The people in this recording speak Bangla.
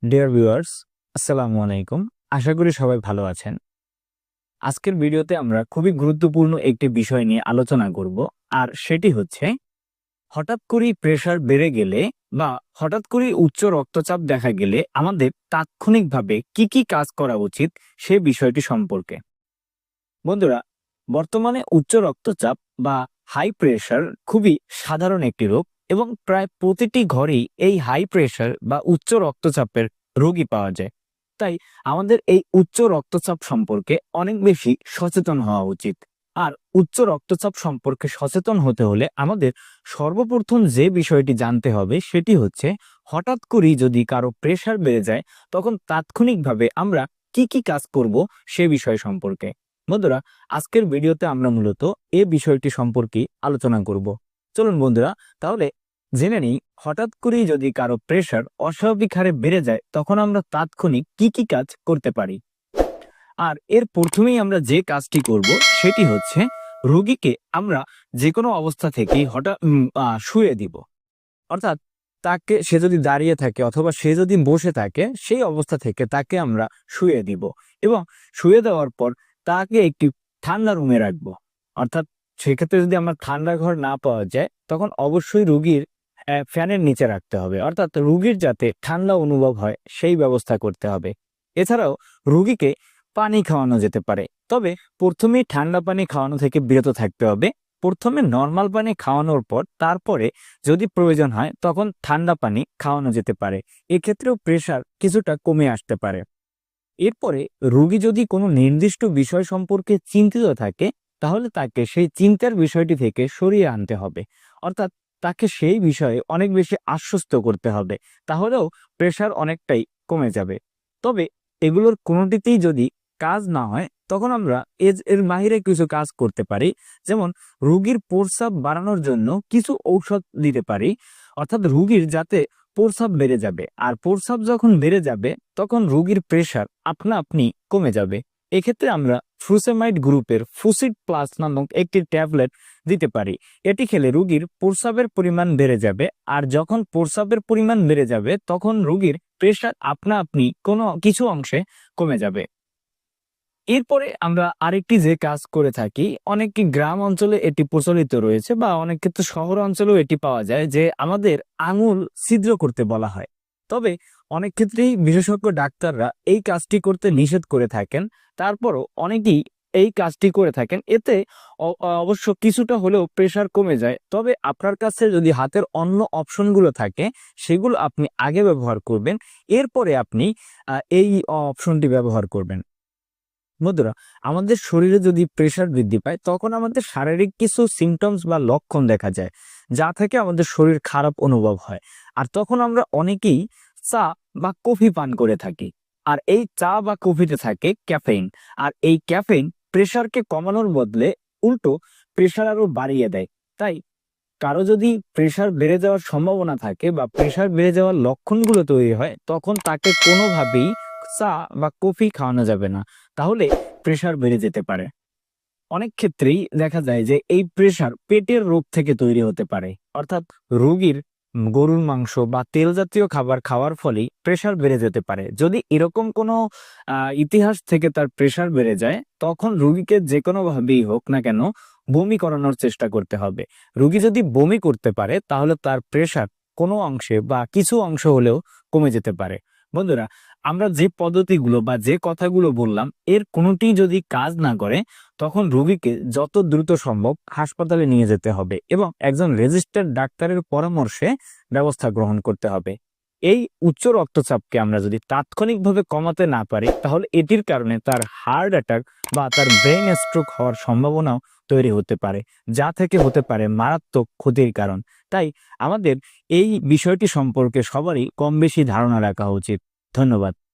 ডিয়ার ভিউয়ার্স, আসসালামু আলাইকুম। আশা করি সবাই ভালো আছেন। আজকের ভিডিওতে আমরা খুবই গুরুত্বপূর্ণ একটি বিষয় নিয়ে আলোচনা করব, আর সেটি হচ্ছে হঠাৎ করেই প্রেসার বেড়ে গেলে বা হঠাৎ করেই উচ্চ রক্তচাপ দেখা গেলে আমাদের তাৎক্ষণিকভাবে কি কি কাজ করা উচিত সে বিষয়টি সম্পর্কে। বন্ধুরা, বর্তমানে উচ্চ রক্তচাপ বা হাই প্রেসার খুবই সাধারণ একটি রোগ এবং প্রায় প্রতিটি ঘরেই এই হাই প্রেসার বা উচ্চ রক্তচাপের রোগী পাওয়া যায়। তাই আমাদের এই উচ্চ রক্তচাপ সম্পর্কে অনেক বেশি সচেতন হওয়া উচিত। আর উচ্চ রক্তচাপ সম্পর্কে সচেতন হতে হলে আমাদের সর্বপ্রথম যে বিষয়টি জানতে হবে সেটি হচ্ছে হঠাৎ করেই যদি কারো প্রেসার বেড়ে যায় তখন তাৎক্ষণিকভাবে আমরা কি কি কাজ করব সে বিষয় সম্পর্কে। বন্ধুরা, আজকের ভিডিওতে আমরা মূলত এই বিষয়টি সম্পর্কে আলোচনা করব। চলুন বন্ধুরা, তাহলে জেনে নিই হঠাৎ করেই যদি কারো প্রেসার অস্বাভাবিক হারে বেড়ে যায় তখন আমরা তাৎক্ষণিক কি কি কাজ করতে পারি। আর এর প্রথমেই আমরা যে কাজটি করব সেটি হচ্ছে রোগীকে আমরা যে কোনো অবস্থা থেকেই হঠাৎ শুয়ে দিব। অর্থাৎ তাকে, সে যদি দাঁড়িয়ে থাকে অথবা সে যদি বসে থাকে, সেই অবস্থা থেকে তাকে আমরা শুয়ে দিব এবং শুয়ে দেওয়ার পর তাকে একটি ঠান্ডা রুমে রাখবো। অর্থাৎ সেক্ষেত্রে যদি আমরা ঠান্ডা ঘর না পাওয়া যায় তখন অবশ্যই রুগীর ফ্যানের নিচে রাখতে হবে, অর্থাৎ রুগীর যাতে ঠান্ডা অনুভব হয় সেই ব্যবস্থা করতে হবে। এছাড়াও রুগীকে পানি খাওয়ানো যেতে পারে, তবে প্রথমেই ঠান্ডা পানি খাওয়ানো থেকে বিরত থাকতে হবে। প্রথমে নর্মাল পানি খাওয়ানোর পর তারপরে যদি প্রয়োজন হয় তখন ঠান্ডা পানি খাওয়ানো যেতে পারে। এক্ষেত্রেও প্রেসার কিছুটা কমে আসতে পারে। এরপরে রোগী যদি কোনো নির্দিষ্ট বিষয় সম্পর্কে চিন্তিত থাকে তাহলে তাকে সেই চিন্তার বিষয়টি থেকে সরিয়ে আনতে হবে, অর্থাৎ তাকে সেই বিষয়ে অনেক বেশি আশ্বস্ত করতে হবে, তাহলেও প্রেসার অনেকটাই কমে যাবে। তবে এগুলোর কোনোটিতেই যদি কাজ না হয় তখন আমরা এর বাইরে কিছু কাজ করতে পারি। যেমন রোগীর প্রস্রাব বাড়ানোর জন্য কিছু ঔষধ দিতে পারি, অর্থাৎ রোগীর যাতে প্রস্রাব বেড়ে যাবে, আর প্রস্রাব যখন বেড়ে যাবে তখন রোগীর প্রেসার আপনা আপনি কমে যাবে। এক্ষেত্রে আমরা ফ্রুসেমাইড গ্রুপের ফুসিড প্লাস নামক একটি ট্যাবলেট দিতে পারি। এটি খেলে রোগীর প্রস্রাবের পরিমাণ বেড়ে যাবে, আর যখন প্রস্রাবের পরিমাণ বেড়ে যাবে তখন রোগীর প্রেসার আপনা আপনি কোনো কিছু অংশে কমে যাবে। এরপরে আমরা আরেকটি যে কাজ করে থাকি, অনেক গ্রাম অঞ্চলে এটি প্রচলিত রয়েছে বা অনেক ক্ষেত্রে শহর অঞ্চলেও এটি পাওয়া যায়, যে আমাদের আঙুল ছিদ্র করতে বলা হয়। তবে অনেক ক্ষেত্রেই বিশেষজ্ঞ ডাক্তাররা এই কাজটি করতে নিষেধ করে থাকেন, তারপরও অনেকেই এই কাজটি করে থাকেন। এতে অবশ্য কিছুটা হলেও প্রেসার কমে যায়। তবে আপনার কাছে যদি হাতের অন্য অপশনগুলো থাকে সেগুলো আপনি আগে ব্যবহার করবেন, এরপরে আপনি এই অপশনটি ব্যবহার করবেন। বন্ধুরা, আমাদের শরীরে যদি প্রেসার বৃদ্ধি পায় তখন আমাদের শারীরিক কিছু সিমটমস বা লক্ষণ দেখা যায়, যা থেকে আমাদের শরীর খারাপ অনুভব হয়। আর তখন আমরা অনেকেই চা বা কফি পান করে থাকি, আর এই চা বা কফিতে থাকে ক্যাফেইন। আর এই ক্যাফেইন প্রেসারকে কমানোর বদলে উল্টো প্রেসার আরো বাড়িয়ে দেয়। তাই কারো যদি প্রেসার বেড়ে যাওয়ার সম্ভাবনা থাকে বা প্রেসার বেড়ে যাওয়ার লক্ষণগুলো তৈরি হয় তখন তাকে কোনোভাবেই চা বা কফি খাওয়ানো যাবে না, তাহলে প্রেসার বেড়ে যেতে পারে। অনেক ক্ষেত্রেই দেখা যায় যে এই প্রেসার পেটের রোগ থেকে তৈরি হতে পারে, অর্থাৎ রোগীর গরুর মাংস বা তেল জাতীয় খাবার খাওয়ার ফলেই প্রেসার বেড়ে যেতে পারে। যদি এরকম কোনো ইতিহাস থেকে তার প্রেসার বেড়ে যায় তখন রোগীকে যে কোনো ভাবেই হোক না কেন বমি করানোর চেষ্টা করতে হবে। রোগী যদি বমি করতে পারে তাহলে তার প্রেসার কোনো অংশে বা কিছু অংশ হলেও কমে যেতে পারে। বন্ধুরা, আমরা যে পদ্ধতিগুলো বা যে কথাগুলো বললাম এর কোনোটি যদি কাজ না করে তখন রোগীকে যত দ্রুত সম্ভব হাসপাতালে নিয়ে যেতে হবে এবং একজন রেজিস্টার্ড ডাক্তারের পরামর্শে ব্যবস্থা গ্রহণ করতে হবে। এই উচ্চ রক্তচাপকে আমরা যদি তাৎক্ষণিকভাবে কমাতে না পারি তাহলে এটির কারণে তার হার্ট অ্যাটাক বা তার ব্রেন স্ট্রোক হওয়ার সম্ভাবনাও তৈরি হতে পারে, যা থেকে হতে পারে মারাত্মক ক্ষতির কারণ। তাই আমাদের এই বিষয়টি সম্পর্কে সবারই কম বেশি ধারণা রাখা উচিত। ধন্যবাদ।